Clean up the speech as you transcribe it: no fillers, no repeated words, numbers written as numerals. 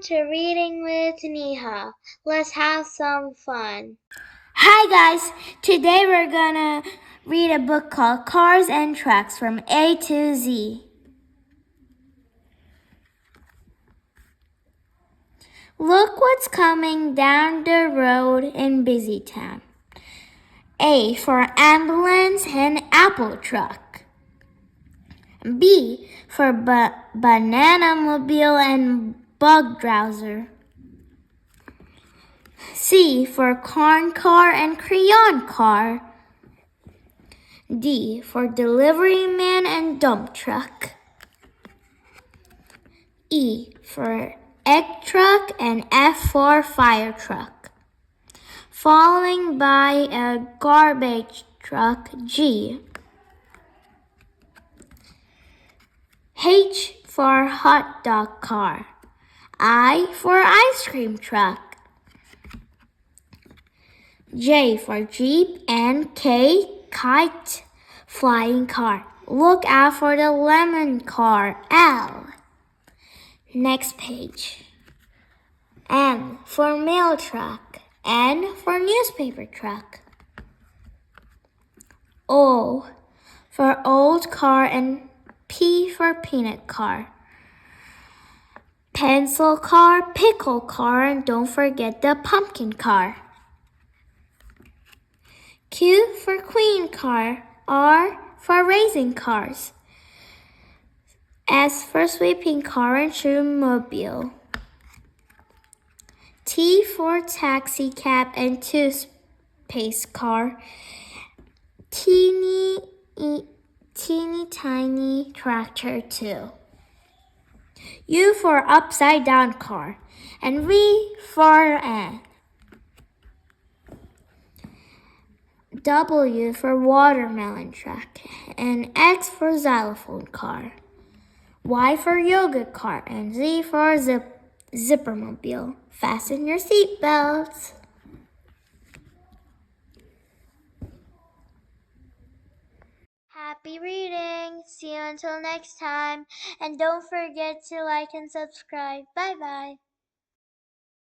to Reading with Neha. Let's have some fun. Hi guys, today we're gonna read a book called Cars and Trucks from A to Z. Look what's coming down the road in Busy Town. A for ambulance and apple truck. B for banana mobile and bug drowser. C for corn car and crayon car. D for delivery man and dump truck. E for egg truck and F for fire truck. Following by a garbage truck, G. H for hot dog car. I for ice cream truck. J for Jeep and K, kite flying car. Look out for the lemon car, L. Next page. M for mail truck. N for newspaper truck. O for old car and P for peanut car. Pencil car, pickle car, and don't forget the pumpkin car. Q for queen car. R for racing cars. S for sweeping car and shoemobile. T for taxi cab and two-space car. Teeny tiny tractor too. U for upside down car and V for N. W for watermelon truck and X for xylophone car. Y for yoga cart and Z for zippermobile. Fasten your seatbelts. Happy reading! See you until next time. And don't forget to like and subscribe. Bye bye.